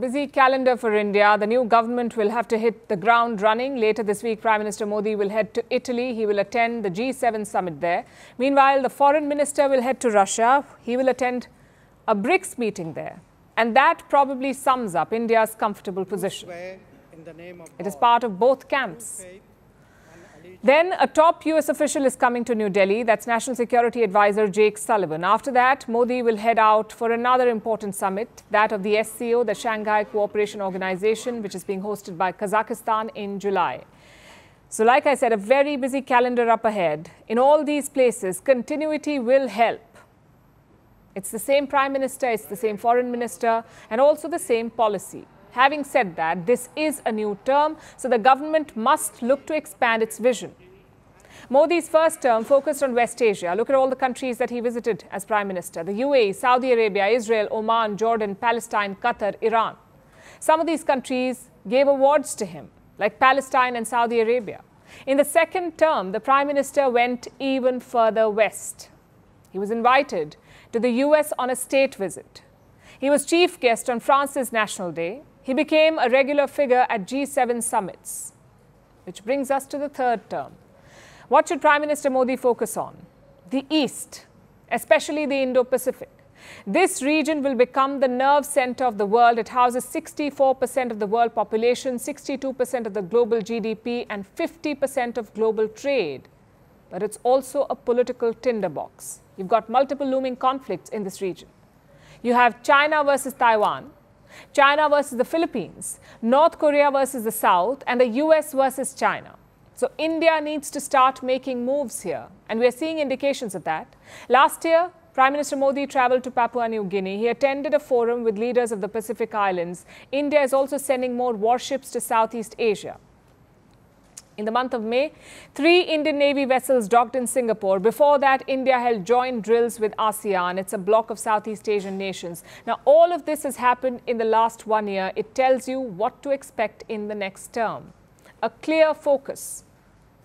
busy calendar for India. The new government will have to hit the ground running. Later this week, Prime Minister Modi will head to Italy. He will attend the G7 summit there. Meanwhile, the foreign minister will head to Russia. He will attend a BRICS meeting there. And that probably sums up India's comfortable position. It is part of both camps. Then a top US official is coming to New Delhi. That's National Security Advisor Jake Sullivan. After that, Modi will head out for another important summit, that of the SCO, the Shanghai Cooperation Organization, which is being hosted by Kazakhstan in July. So like I said, a very busy calendar up ahead. In all these places, continuity will help. It's the same Prime Minister, it's the same Foreign Minister, and also the same policy. Having said that, this is a new term, so the government must look to expand its vision. Modi's first term focused on West Asia. Look at all the countries that he visited as Prime Minister: the UAE, Saudi Arabia, Israel, Oman, Jordan, Palestine, Qatar, Iran. Some of these countries gave awards to him, like Palestine and Saudi Arabia. In the second term, the Prime Minister went even further west. He was invited to the US on a state visit. He was chief guest on France's National Day. He became a regular figure at G7 summits. Which brings us to the third term. What should Prime Minister Modi focus on? The East, especially the Indo-Pacific. This region will become the nerve center of the world. It houses 64% of the world population, 62% of the global GDP, and 50% of global trade. But it's also a political tinderbox. You've got multiple looming conflicts in this region. You have China versus Taiwan, China versus the Philippines, North Korea versus the South, and the US versus China. So India needs to start making moves here, and we are seeing indications of that. Last year, Prime Minister Modi traveled to Papua New Guinea. He attended a forum with leaders of the Pacific Islands. India is also sending more warships to Southeast Asia. In the month of May, 3 Indian Navy vessels docked in Singapore. Before that, India held joint drills with ASEAN. It's a bloc of Southeast Asian nations. Now, all of this has happened in the last 1 year. It tells you what to expect in the next term. A clear focus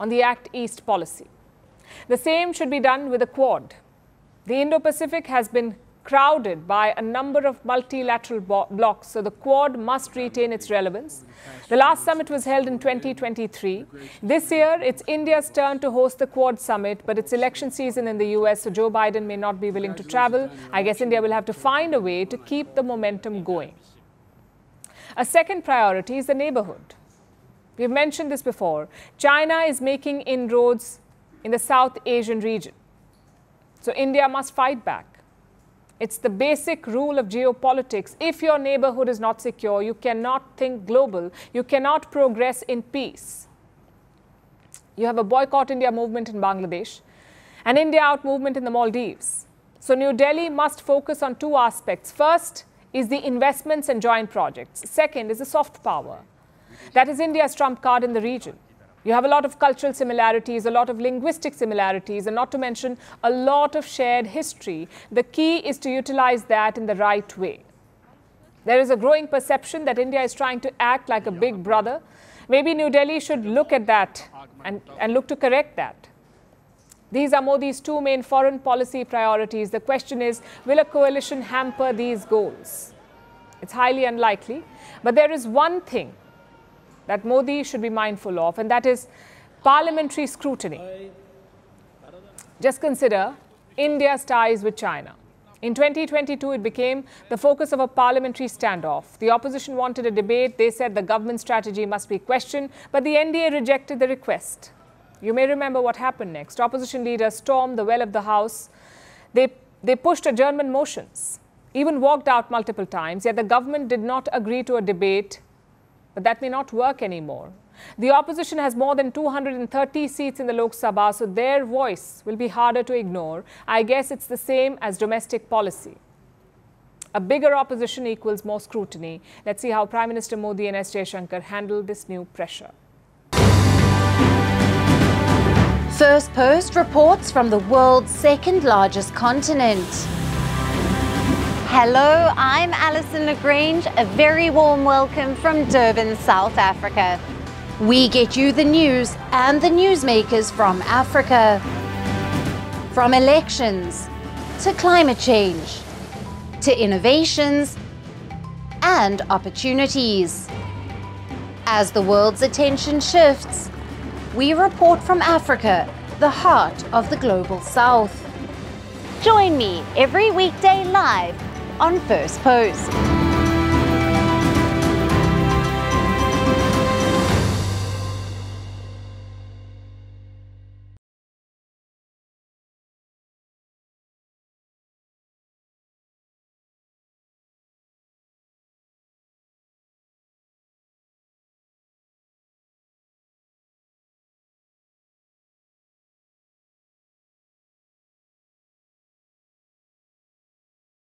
on the Act East policy. The same should be done with the Quad. The Indo-Pacific has been crowded by a number of multilateral blocs, so the Quad must retain its relevance. The last summit was held in 2023. This year, it's India's turn to host the Quad summit, but it's election season in the US, so Joe Biden may not be willing to travel. I guess India will have to find a way to keep the momentum going. A second priority is the neighborhood. We've mentioned this before. China is making inroads in the South Asian region, so India must fight back. It's the basic rule of geopolitics. If your neighborhood is not secure, you cannot think global. You cannot progress in peace. You have a boycott India movement in Bangladesh, an India out movement in the Maldives. So New Delhi must focus on 2 aspects. First is the investments and joint projects. Second is the soft power. That is India's trump card in the region. You have a lot of cultural similarities, a lot of linguistic similarities, and not to mention a lot of shared history. The key is to utilize that in the right way. There is a growing perception that India is trying to act like a big brother. Maybe New Delhi should look at that and look to correct that. These are Modi's 2 main foreign policy priorities. The question is, will a coalition hamper these goals? It's highly unlikely, but there is one thing that Modi should be mindful of, and that is parliamentary scrutiny. Just consider India's ties with China. In 2022, it became the focus of a parliamentary standoff. The opposition wanted a debate. They said the government strategy must be questioned, but the NDA rejected the request. You may remember what happened next. Opposition leaders stormed the well of the House. They pushed adjournment motions, even walked out multiple times, yet the government did not agree to a debate. But that may not work anymore. The opposition has more than 230 seats in the Lok Sabha, so their voice will be harder to ignore. I guess it's the same as domestic policy. A bigger opposition equals more scrutiny. Let's see how Prime Minister Modi and S. Jaishankar handle this new pressure. Firstpost reports from the world's 2nd largest continent. Hello, I'm Alison Lagrange. A very warm welcome from Durban, South Africa. We get you the news and the newsmakers from Africa. From elections to climate change to innovations and opportunities. As the world's attention shifts, we report from Africa, the heart of the global south. Join me every weekday live on Firstpost.